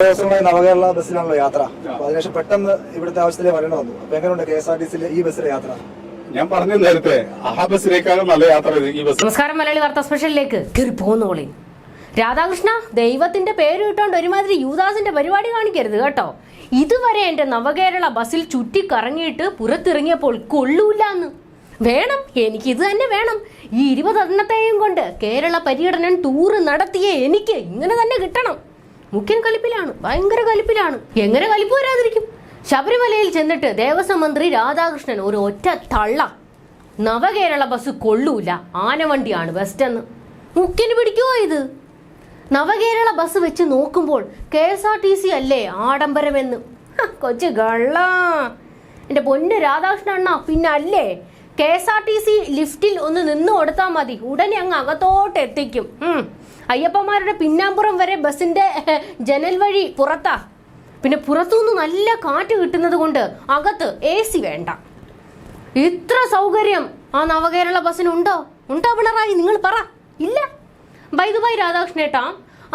ദിവസമായി നവകേരള ബസ്സിലാണല്ലോ യാത്ര. അതിനുശേഷം പെട്ടെന്ന് ഇവിടുത്തെ ആവശ്യത്തിലേക്ക് വരണം വന്നു. അപ്പൊ എങ്ങനെയുണ്ട് KSRTC ഈ ബസ്സിലെ യാത്ര? ഞാൻ പറഞ്ഞു നേരത്തെ ആ ബസ്സിനേക്കാളും നല്ല യാത്ര ഈ ബസ്. നമസ്കാരം, മലയാളി വാർത്താ സ്പെഷ്യലിലേക്ക് കയറി പോന്നോളി. രാധാകൃഷ്ണ, ദൈവത്തിന്റെ പേര് കിട്ടോണ്ട് ഒരുമാതിരി യൂദാസിന്റെ പരിപാടി കാണിക്കരുത് കേട്ടോ. ഇതുവരെ എന്റെ നവകേരള ബസ്സിൽ ചുറ്റിക്കറങ്ങിയിട്ട് പുറത്തിറങ്ങിയപ്പോൾ കൊള്ളൂല്ലാന്ന്. വേണം, എനിക്കിത് തന്നെ വേണം. ഈ 20 എണ്ണത്തെയും കൊണ്ട് കേരള പര്യടനം ടൂറ് നടത്തിയ എനിക്ക് ഇങ്ങനെ തന്നെ കിട്ടണം. മുഖ്യൻ കലിപ്പിലാണ്, ഭയങ്കര കലിപ്പിലാണ്. എങ്ങനെ കലിപ്പ് വരാതിരിക്കും? ശബരിമലയിൽ ചെന്നിട്ട് ദേവസ്വം മന്ത്രി രാധാകൃഷ്ണൻ ഒരു ഒറ്റ തള്ള, നവകേരള ബസ് കൊള്ളൂല, ആനവണ്ടിയാണ് ബെസ്റ്റെന്ന്. മുഖ്യന് പിടിക്കുവോ ഇത്? നവകേരള ബസ് വെച്ച് നോക്കുമ്പോൾ KSRTC അല്ലേ ആഡംബരമെന്ന്. കൊച്ചു കള്ള. എന്റെ പൊന്ന് രാധാകൃഷ്ണൻ അണ്ണ, പിന്നെ അല്ലേ KSRTC ലിഫ്റ്റിൽ ഒന്ന് നിന്ന് കൊടുത്താൽ മതി, ഉടനെ അങ്ങ് അകത്തോട്ട് എത്തിക്കും. അയ്യപ്പന്മാരുടെ പിന്നാമ്പുറം വരെ ബസിന്റെ ജനൽ വഴി പുറത്താ. പിന്നെ പുറത്തുനിന്ന് നല്ല കാറ്റ് കിട്ടുന്നത് കൊണ്ട് അകത്ത് AC വേണ്ട. ഇത്ര സൗകര്യം ആ നവകേരള ബസ്സിനുണ്ടോ? ഉണ്ടോ പിണറായി? നിങ്ങൾ പറ. ഇല്ല. ബൈ രാധാകൃഷ്ണേട്ടാ,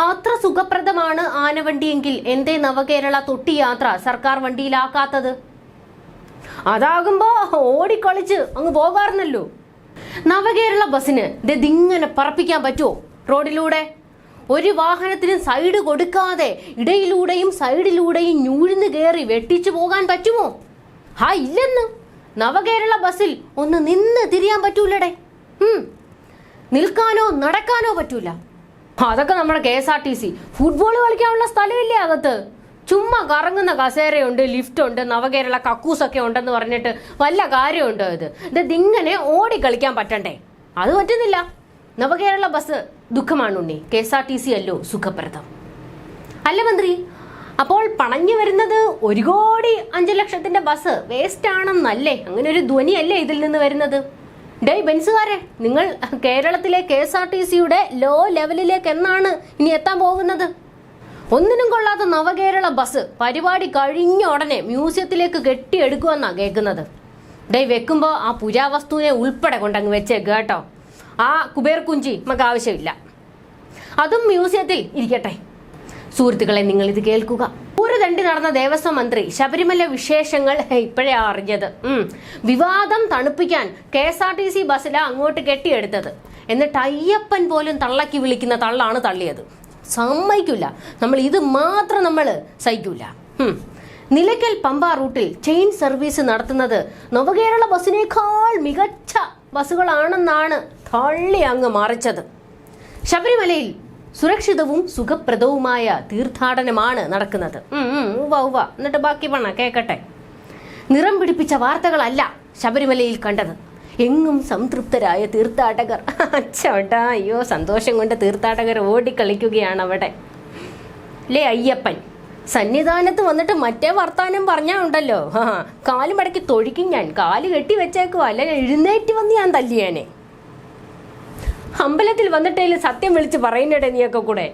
അത്ര സുഖപ്രദമാണ് ആനവണ്ടിയെങ്കിൽ എന്തേ നവകേരള തൊട്ടി യാത്ര സർക്കാർ വണ്ടിയിലാക്കാത്തത്? അതാകുമ്പോ ഓടിക്കളിച്ച് അങ്ങ് പോകാറുന്നല്ലോ. നവകേരള ബസ്സിന് ഇതിങ്ങനെ പറപ്പിക്കാൻ പറ്റുമോ റോഡിലൂടെ? ഒരു വാഹനത്തിന് സൈഡ് കൊടുക്കാതെ ഇടയിലൂടെയും സൈഡിലൂടെയും ഞൂഴ്ന്ന് കയറി വെട്ടിച്ചു പോകാൻ പറ്റുമോ? ഇല്ലെന്ന്. നവകേരള ബസ്സിൽ ഒന്ന് നിന്ന് തിരിയാൻ പറ്റൂലടേ. നിൽക്കാനോ നടക്കാനോ പറ്റൂല. അതൊക്കെ നമ്മുടെ KSRTC. ഫുട്ബോൾ കളിക്കാനുള്ള സ്ഥലമില്ലേ അകത്ത്? ചുമ്മാ കറങ്ങുന്ന കസേരയുണ്ട്, ലിഫ്റ്റ് ഉണ്ട്, നവകേരള കക്കൂസൊക്കെ ഉണ്ടെന്ന് പറഞ്ഞിട്ട് വല്ല കാര്യമുണ്ടോ? ഇതിങ്ങനെ ഓടി കളിക്കാൻ പറ്റണ്ടേ? അത് പറ്റുന്നില്ല. നവകേരള ബസ് ദുഃഖമാണ് ഉണ്ണി, KSRTC അല്ലോ സുഖപ്രദം. അല്ല മന്ത്രി, അപ്പോൾ പണഞ്ഞു വരുന്നത് 1,05,00,000 ബസ് വേസ്റ്റ് ആണെന്നല്ലേ? അങ്ങനെ ഒരു ധ്വനിയല്ലേ ഇതിൽ നിന്ന് വരുന്നത്? ബെൻസുകാരെ, നിങ്ങൾ കേരളത്തിലെ KSRTCയുടെ ലോ ലെവലിലേക്ക് എന്നാണ് ഇനി എത്താൻ പോകുന്നത്? ഒന്നിനും കൊള്ളാത്ത നവകേരള ബസ് പരിപാടി കഴിഞ്ഞ ഉടനെ മ്യൂസിയത്തിലേക്ക് കെട്ടിയെടുക്കുമെന്നാ കേൾക്കുന്നത്. വെക്കുമ്പോ ആ പുരാവസ്തുവിനെ ഉൾപ്പെടെ കൊണ്ടങ്ങ് വെച്ചേക്ക് കേട്ടോ. ആ കുബേർ കുഞ്ചി നമുക്ക് ആവശ്യമില്ല. അതും മ്യൂസിയത്തിൽ ഇരിക്കട്ടെ. സുഹൃത്തുക്കളെ, നിങ്ങൾ ഇത് കേൾക്കുക. ഒരു തണ്ടി നടന്ന ദേവസ്വം മന്ത്രി ശബരിമല വിശേഷങ്ങൾ ഇപ്പോഴേ അറിഞ്ഞത്. വിവാദം തണുപ്പിക്കാൻ KSRTC ബസ്സില അങ്ങോട്ട് കെട്ടിയെടുത്തത്. എന്നിട്ട് അയ്യപ്പൻ പോലും തള്ളക്കി വിളിക്കുന്ന തള്ളാണ് തള്ളിയത്. സമ്മതിക്കില്ല. നമ്മൾ ഇത് മാത്രം നമ്മൾ സഹിക്കൂല. നിലയ്ക്കൽ പമ്പ റൂട്ടിൽ ചെയിൻ സർവീസ് നടത്തുന്നത് നവകേരള ബസ്സിനേക്കാൾ മികച്ച ബസ്സുകളാണെന്നാണ് തള്ളി അങ്ങ് മറിച്ചത്. ശബരിമലയിൽ സുരക്ഷിതവും സുഖപ്രദവുമായ തീർത്ഥാടനമാണ് നടക്കുന്നത്. എന്നിട്ട് ബാക്കി കേക്കട്ടെ. നിറം പിടിപ്പിച്ച വാർത്തകളല്ല ശബരിമലയിൽ കണ്ടത്. എങ്ങും സംതൃപ്തരായ തീർത്ഥാടകർ. അച്ചോട്ടാ, അയ്യോ, സന്തോഷം കൊണ്ട് തീർത്ഥാടകർ ഓടിക്കളിക്കുകയാണ് അവിടെ. അയ്യപ്പൻ സന്നിധാനത്ത് വന്നിട്ട് മറ്റേ വർത്താനം പറഞ്ഞാ ഉണ്ടല്ലോ, കാല് മടക്കി തൊഴിക്കും ഞാൻ. കാല് കെട്ടി വെച്ചേക്കുവാ, അല്ലെ എഴുന്നേറ്റ് വന്ന് ഞാൻ തല്ലിയാനെ. അമ്പലത്തിൽ വന്നിട്ടേലും സത്യം വിളിച്ച് പറയുന്നിടെ നീയൊക്കെ കൂടെ.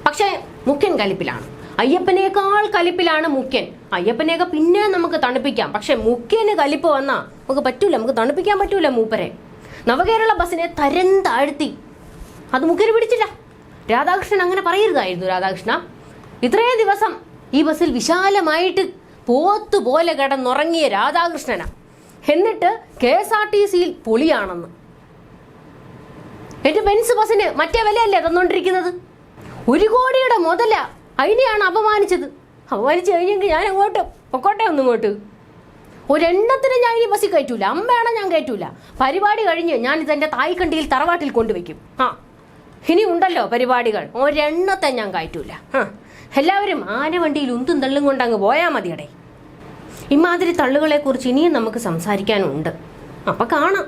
പക്ഷെ മുഖ്യൻ കലിപ്പിലാണ്. അയ്യപ്പനേക്കാൾ കലിപ്പിലാണ് മുഖ്യൻ. അയ്യപ്പനെയൊക്കെ പിന്നെ നമുക്ക് തണുപ്പിക്കാം, പക്ഷെ മുഖ്യന് കലിപ്പ് വന്നാ നമുക്ക് പറ്റൂല, നമുക്ക് തണുപ്പിക്കാൻ പറ്റൂല മൂപ്പരെ. നവകേരള ബസ്സിനെ തരം താഴ്ത്തി. അത് മുഖ്യന് പിടിച്ചില്ല. രാധാകൃഷ്ണൻ അങ്ങനെ പറയരുതായിരുന്നു. രാധാകൃഷ്ണ, ഇത്രയും ദിവസം ഈ ബസ്സിൽ വിശാലമായിട്ട് പോത്തുപോലെ കിടന്നുറങ്ങിയ രാധാകൃഷ്ണനാ. എന്നിട്ട് KSRTCയിൽ പൊളിയാണെന്ന്. എന്റെ ബെൻസ് ബസ്സിന് മറ്റേ വിലയല്ലേ തന്നോണ്ടിരിക്കുന്നത്? 1 കോടിയുടെ മുതല. അതിനെയാണ് അപമാനിച്ചത്. അപമാനിച്ചു കഴിഞ്ഞെങ്കിൽ ഞാൻ അങ്ങോട്ട് പൊക്കോട്ടെ. ഒന്നിങ്ങോട്ട് ഒരെണ്ണത്തിന് ഞാൻ ഈ ബസ്സിൽ കയറ്റൂല. അമ്മയാണോ ഞാൻ കയറ്റൂല. പരിപാടി കഴിഞ്ഞ് ഞാൻ ഇതെന്റെ തായ്ക്കണ്ടിയിൽ തറവാട്ടിൽ കൊണ്ടുവയ്ക്കും. ഇനി ഉണ്ടല്ലോ പരിപാടികൾ, ഒരെണ്ണത്തെ ഞാൻ കയറ്റൂല. എല്ലാവരും ആനവണ്ടിയിൽ ഉന്തും തള്ളും കൊണ്ട് അങ്ങ് പോയാൽ മതിയടേ. ഇമാതിരി തള്ളുകളെ കുറിച്ച് ഇനിയും നമുക്ക് സംസാരിക്കാനുണ്ട്. അപ്പൊ കാണാം.